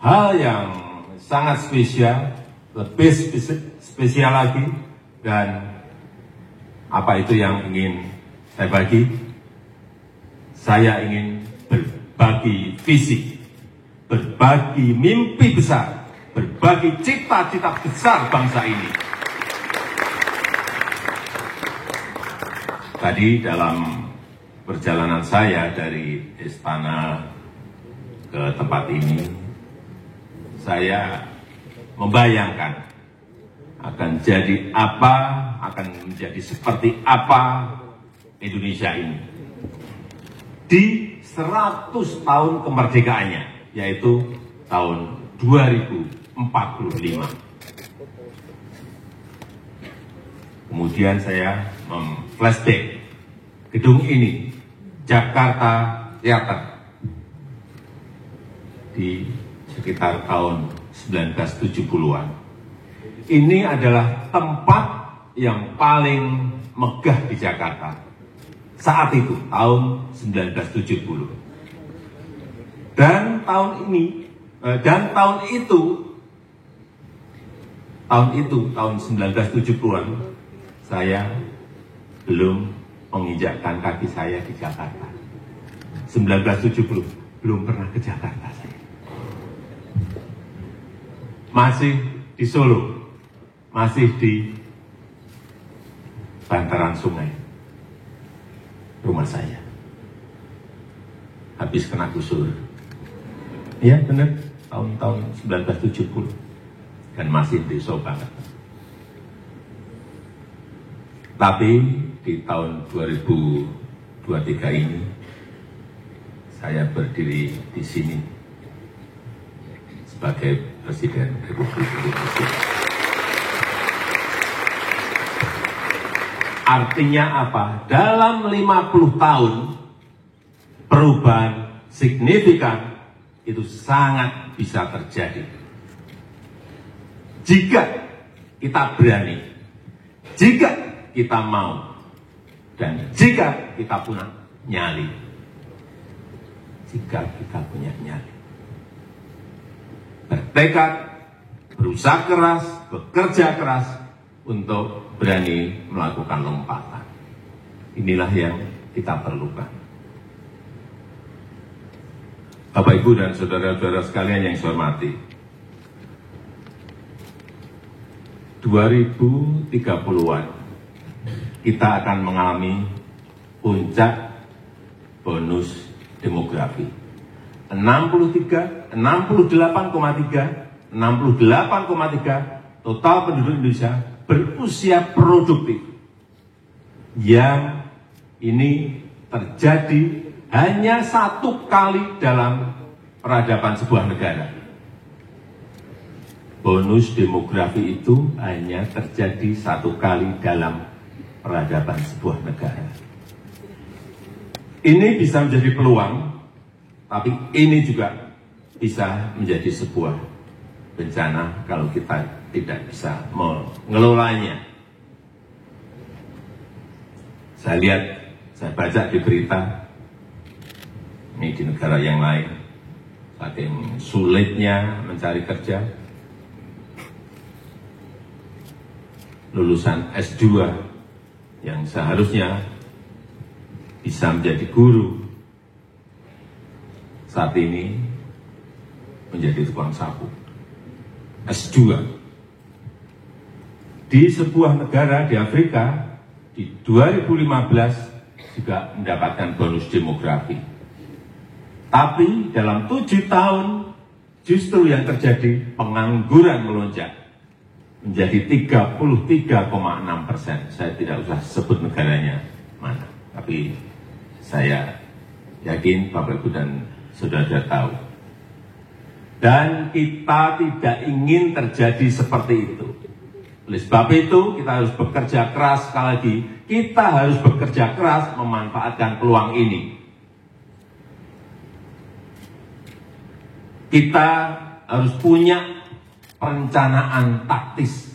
hal yang sangat spesial, lebih spesial lagi, dan apa itu yang ingin saya bagi? Saya ingin berbagi visi, berbagi mimpi besar, berbagi cita-cita besar bangsa ini. Tadi dalam perjalanan saya dari istana ke tempat ini, saya membayangkan akan jadi apa, akan menjadi seperti apa Indonesia ini di 100 tahun kemerdekaannya, yaitu tahun 2045. Kemudian saya flashback gedung ini, Jakarta Theater, di sekitar tahun 1970-an. Ini adalah tempat yang paling megah di Jakarta saat itu, tahun 1970. Dan tahun tahun 1970-an, saya belum menginjakkan kaki saya di Jakarta. 1970 belum pernah ke Jakarta saya. Masih di Solo, masih di bantaran sungai rumah saya. Habis kena gusur. Iya benar, tahun 1970. Dan masih desa banget. Tapi di tahun 2023 ini, saya berdiri di sini sebagai Presiden Republik Indonesia. Artinya apa? Dalam 50 tahun, perubahan signifikan itu sangat bisa terjadi. Jika kita berani, jika kita mau, dan jika kita punya nyali. Jika kita punya nyali. Bertekad, berusaha keras, bekerja keras untuk berani melakukan lompatan. Inilah yang kita perlukan. Bapak, Ibu, dan saudara-saudara sekalian yang saya hormati, 2030-an kita akan mengalami puncak bonus demografi. 68,3 total penduduk Indonesia berusia produktif, yang ini terjadi hanya satu kali dalam peradaban sebuah negara. Bonus demografi itu hanya terjadi satu kali dalam peradaban sebuah negara. Ini bisa menjadi peluang, tapi ini juga bisa menjadi sebuah bencana kalau kita tidak bisa mengelolanya. Saya baca di berita, ini di negara yang lain, saking sulitnya mencari kerja, lulusan S2 yang seharusnya bisa menjadi guru, saat ini menjadi tukang sapu. S2 di sebuah negara di Afrika di 2015 juga mendapatkan bonus demografi. Tapi dalam 7 tahun justru yang terjadi pengangguran melonjak menjadi 33,6%. Saya tidak usah sebut negaranya mana, tapi saya yakin Bapak, Ibu, dan saudara tahu. Dan kita tidak ingin terjadi seperti itu. Oleh sebab itu, kita harus bekerja keras. Sekali lagi, kita harus bekerja keras memanfaatkan peluang ini. Kita harus punya perencanaan taktis.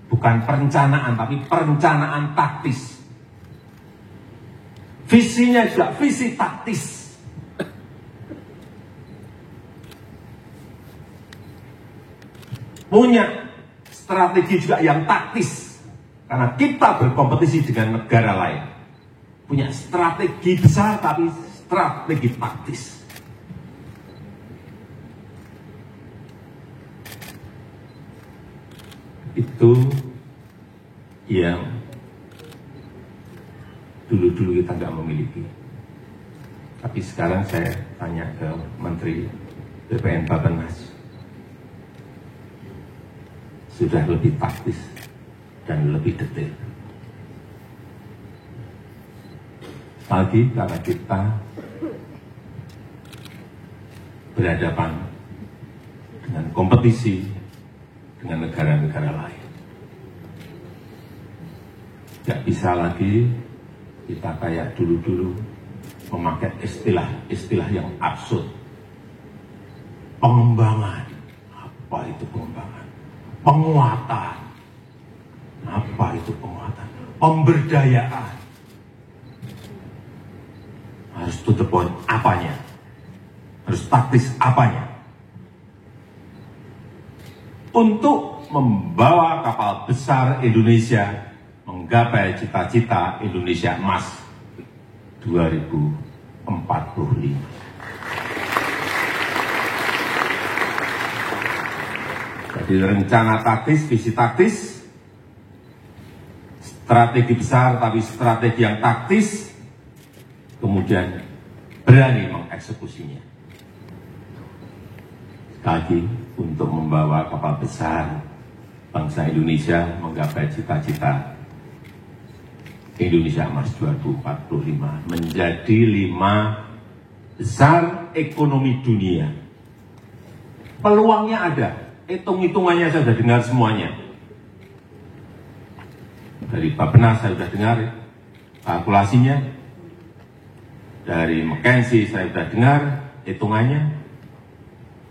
Bukan perencanaan, tapi perencanaan taktis. Visinya juga visi taktis. punya strategi juga yang taktis, karena kita berkompetisi dengan negara lain. Punya strategi besar tapi strategi taktis. Itu yang dulu-dulu kita nggak memiliki. Tapi sekarang saya tanya ke Menteri BPN Bappenas, sudah lebih taktis dan lebih detail. Lagi karena kita berhadapan dengan kompetisi dengan negara-negara lain. Tidak bisa lagi kita kayak dulu-dulu memakai istilah-istilah yang absurd. Pengembangan, apa itu pengembangan? Penguatan, apa itu penguatan? Pemberdayaan, harus to the point apanya? Harus taktis apanya? Untuk membawa kapal besar Indonesia menggapai cita-cita Indonesia Emas 2045. Jadi rencana taktis, visi taktis, strategi besar tapi strategi yang taktis, kemudian berani mengeksekusinya. Sekali lagi, untuk membawa kapal besar bangsa Indonesia menggapai cita-cita Indonesia Emas 2045 menjadi 5 besar ekonomi dunia. Peluangnya ada, hitung-hitungannya saya sudah dengar semuanya. Dari Bappenas saya sudah dengar kalkulasinya, dari McKinsey saya sudah dengar hitungannya,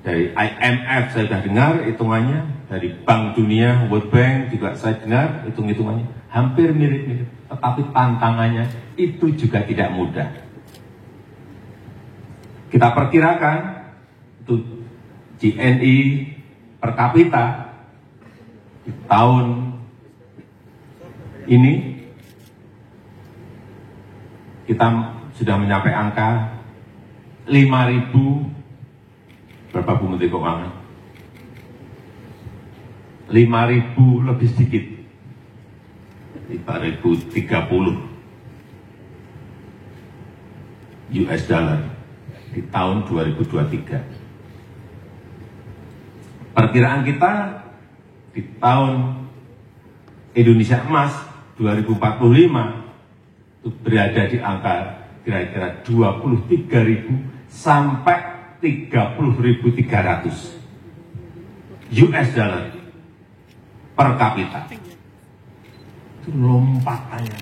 dari IMF saya sudah dengar hitungannya, dari Bank Dunia, World Bank juga saya dengar hitung-hitungannya, hampir mirip-mirip. Tetapi tantangannya itu juga tidak mudah. Kita perkirakan itu GNI per kapita di tahun ini kita sudah mencapai angka 5.000, berapa Bu Menteri Keuangan? 5.000 lebih sedikit, 5.030 US dollar di tahun 2023. Perkiraan kita di tahun Indonesia Emas 2045 itu berada di angka kira-kira 23.000 sampai 30.300 US dollar per kapita. Itu lompatannya.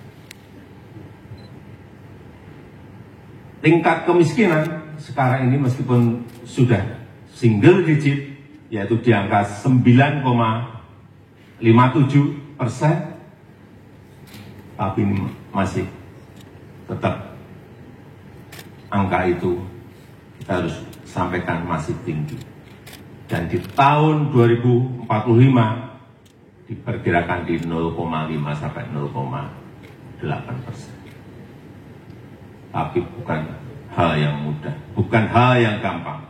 Tingkat kemiskinan sekarang ini meskipun sudah single digit, yaitu di angka 9,57%, tapi masih tetap angka itu kita harus sampaikan masih tinggi. Dan di tahun 2045 diperkirakan di 0,5 sampai 0,8%. Tapi bukan hal yang mudah, bukan hal yang gampang.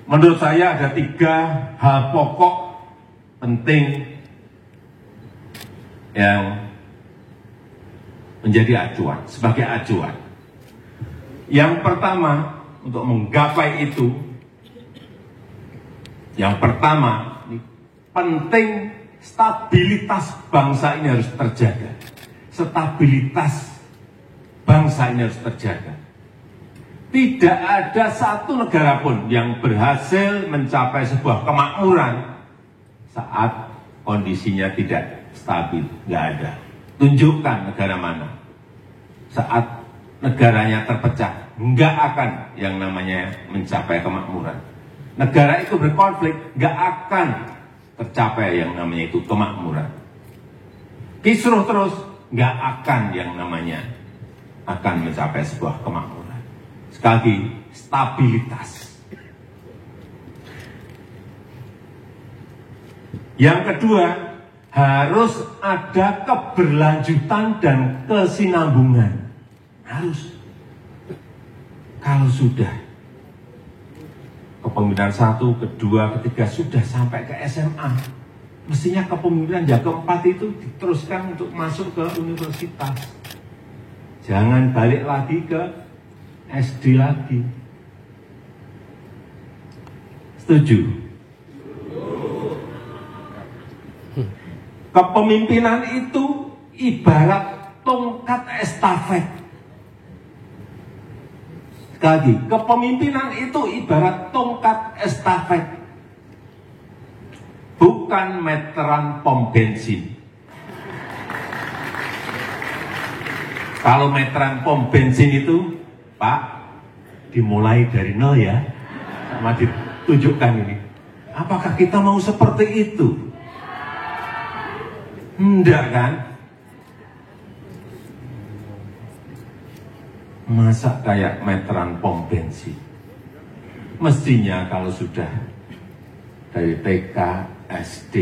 Menurut saya ada 3 hal pokok penting yang menjadi acuan, sebagai acuan. Yang pertama, untuk menggapai itu, yang pertama, penting stabilitas bangsa ini harus terjaga. Stabilitas bangsa ini harus terjaga. Tidak ada satu negara pun yang berhasil mencapai sebuah kemakmuran saat kondisinya tidak stabil. Nggak ada. Tunjukkan negara mana. Saat negaranya terpecah, nggak akan yang namanya mencapai kemakmuran. Negara itu berkonflik, nggak akan tercapai yang namanya itu kemakmuran. Kisruh terus, nggak akan yang namanya akan mencapai sebuah kemakmuran. Sekali lagi, stabilitas. Yang kedua, harus ada keberlanjutan dan kesinambungan. Harus. Kalau sudah kepemimpinan 1, kedua, ketiga sudah sampai ke SMA, mestinya kepemimpinan yang keempat itu diteruskan untuk masuk ke universitas. Jangan balik lagi ke SD lagi. Setuju? Kepemimpinan itu ibarat tongkat estafet. Sekali lagi, kepemimpinan itu ibarat tongkat estafet. Bukan meteran pom bensin. Kalau meteran pom bensin itu, Pak, dimulai dari nol ya. Sama ditunjukkan ini. Apakah kita mau seperti itu? Enggak kan? Masa kayak meteran pom bensin? Mestinya kalau sudah dari TK, SD,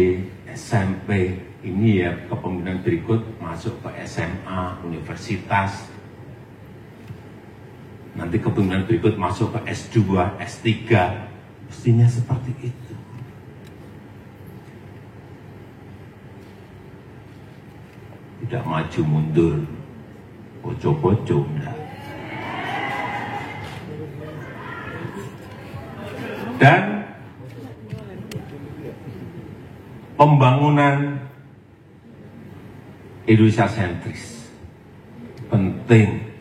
SMP, ini ya kepemimpinan berikut masuk ke SMA, universitas. Nanti kepemimpinan berikut masuk ke S2, S3. Mestinya seperti itu. Tidak maju mundur, boco-boco, enggak. Dan pembangunan Indonesia sentris penting.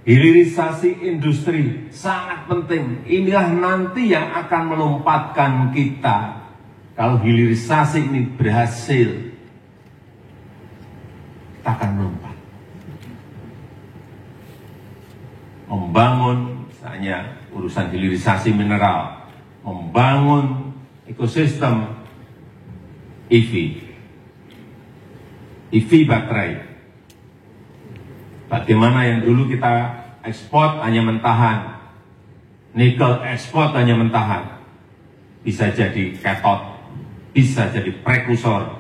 Hilirisasi industri sangat penting. Inilah nanti yang akan melompatkan kita. Kalau hilirisasi ini berhasil, akan melompat. Membangun misalnya urusan hilirisasi mineral, membangun ekosistem EV baterai. Bagaimana yang dulu kita ekspor hanya mentahan, nikel ekspor hanya mentahan, bisa jadi katot, bisa jadi prekursor,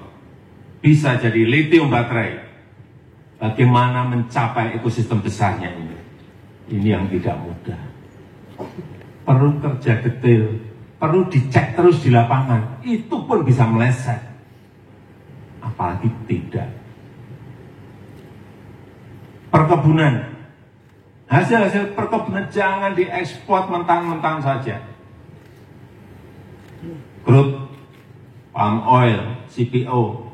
bisa jadi lithium baterai. Bagaimana mencapai ekosistem besarnya ini? Ini yang tidak mudah. Perlu kerja detail, perlu dicek terus di lapangan. Itu pun bisa meleset. Apalagi tidak. Perkebunan. Hasil-hasil perkebunan jangan diekspor mentang-mentang saja. Crude, palm oil, CPO.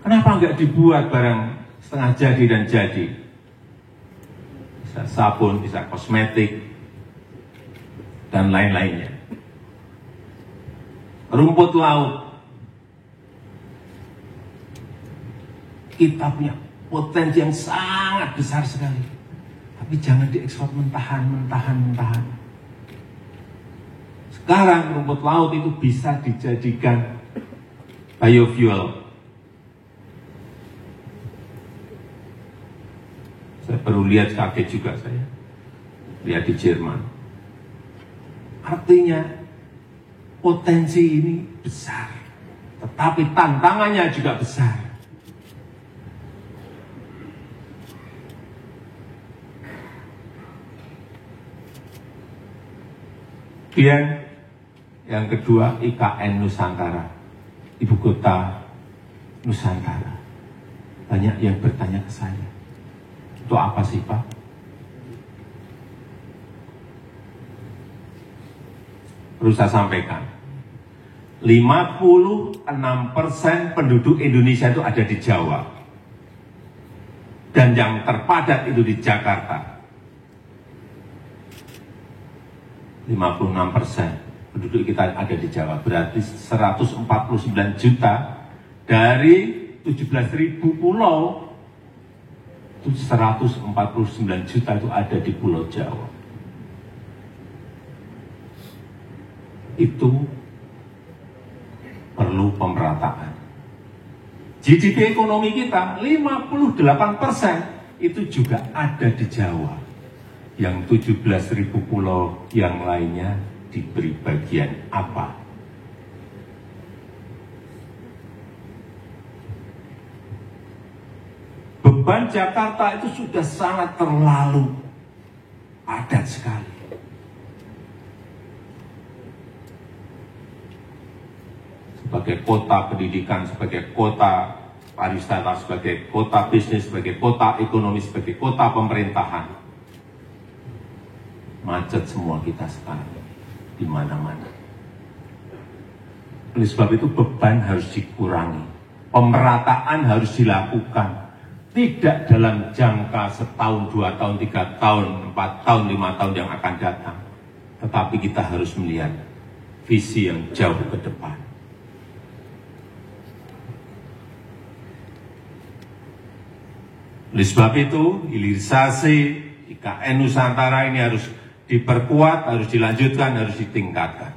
Kenapa nggak dibuat barang setengah jadi dan jadi? Bisa sabun, bisa kosmetik, dan lain-lainnya. Rumput laut. Kita punya potensi yang sangat besar sekali. Tapi jangan diekspor mentahan. Sekarang rumput laut itu bisa dijadikan biofuel. Saya perlu lihat, kaget juga saya. Lihat di Jerman. Artinya potensi ini besar. Tetapi tantangannya juga besar. Kemudian yang kedua, IKN Nusantara, Ibu Kota Nusantara. Banyak yang bertanya ke saya, itu apa sih Pak? Perlu saya sampaikan, 56% penduduk Indonesia itu ada di Jawa. Dan yang terpadat itu di Jakarta. 56% penduduk kita ada di Jawa, berarti 149 juta dari 17.000 pulau, itu 149 juta itu ada di Pulau Jawa. Itu perlu pemerataan. GDP ekonomi kita 58% itu juga ada di Jawa. Yang 17.000 pulau yang lainnya diberi bagian apa? beban Jakarta itu sudah sangat terlalu padat sekali. Sebagai kota pendidikan, sebagai kota pariwisata, sebagai kota bisnis, sebagai kota ekonomi, sebagai kota pemerintahan, macet semua kita sekarang di mana-mana. Oleh sebab itu beban harus dikurangi, pemerataan harus dilakukan, tidak dalam jangka setahun, 2 tahun, 3 tahun, 4 tahun, 5 tahun yang akan datang, tetapi kita harus melihat visi yang jauh ke depan. Oleh sebab itu, hilirisasi IKN Nusantara ini harus diperkuat, harus dilanjutkan, harus ditingkatkan.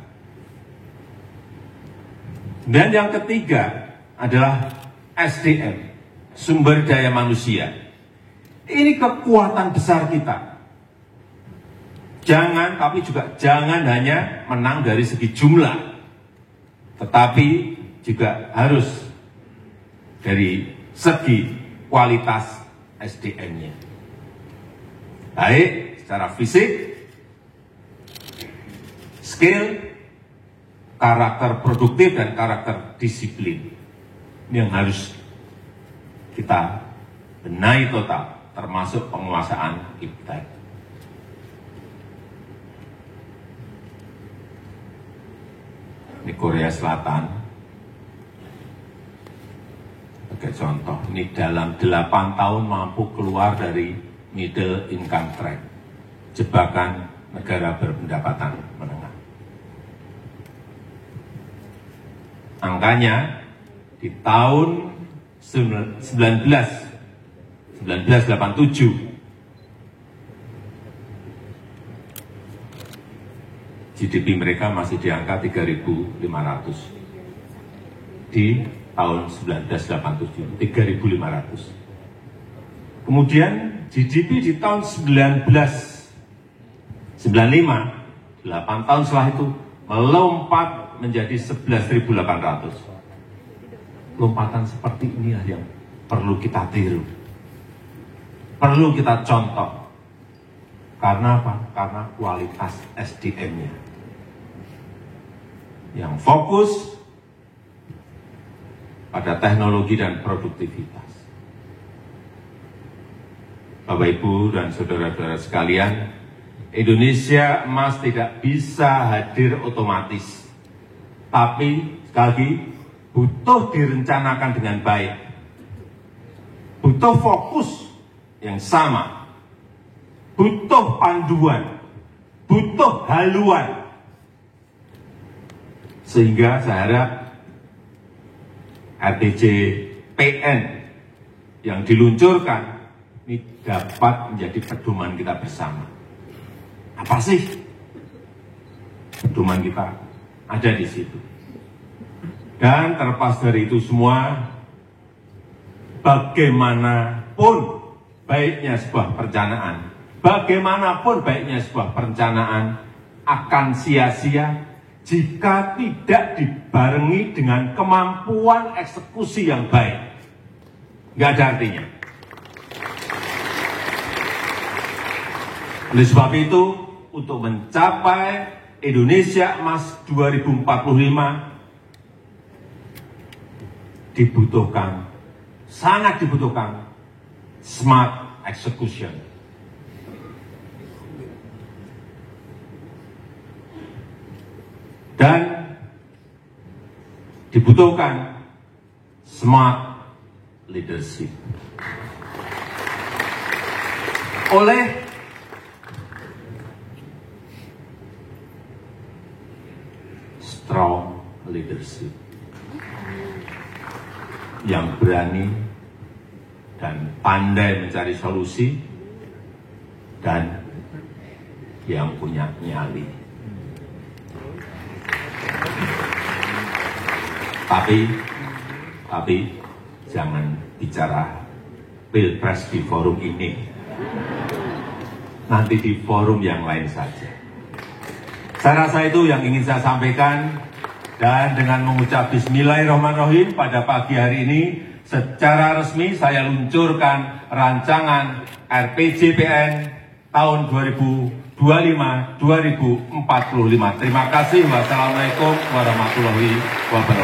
Dan yang ketiga adalah SDM, sumber daya manusia. Ini kekuatan besar kita. Tapi juga jangan hanya menang dari segi jumlah, tetapi juga harus dari segi kualitas SDM-nya. Baik secara fisik, skill, karakter produktif, dan karakter disiplin. Ini yang harus kita benahi total, termasuk penguasaan kita. Ini Korea Selatan, sebagai contoh, ini dalam 8 tahun mampu keluar dari middle income trap, jebakan negara berpendapatan menengah. Angkanya di tahun 1987 GDP mereka masih di angka 3.500. Di tahun 1987 3.500. Kemudian GDP di tahun 1995, 8 tahun setelah itu melompat menjadi 11.800. Lompatan seperti inilah yang perlu kita tiru, perlu kita contoh. Karena apa? Karena kualitas SDM-nya yang fokus pada teknologi dan produktivitas. Bapak, Ibu, dan saudara-saudara sekalian, Indonesia Emas tidak bisa hadir otomatis. Tapi, sekali lagi, butuh direncanakan dengan baik. Butuh fokus yang sama. Butuh panduan. Butuh haluan. Sehingga saya harap RTJPN yang diluncurkan ini dapat menjadi pedoman kita bersama. Apa sih pedoman kita? Ada di situ. Dan terlepas dari itu semua, bagaimanapun baiknya sebuah perencanaan, bagaimanapun baiknya sebuah perencanaan akan sia-sia jika tidak dibarengi dengan kemampuan eksekusi yang baik. Nggak ada artinya. Oleh sebab itu, untuk mencapai Indonesia Emas 2045, sangat dibutuhkan smart execution. Dan dibutuhkan smart leadership. Oleh strong leadership yang berani dan pandai mencari solusi dan yang punya nyali. Tapi jangan bicara pilpres di forum ini. Nanti di forum yang lain saja. Saya rasa itu yang ingin saya sampaikan. Dan dengan mengucap bismillahirrahmanirrahim pada pagi hari ini, secara resmi saya luncurkan rancangan RPJPN tahun 2025-2045. Terima kasih. Wassalamualaikum warahmatullahi wabarakatuh.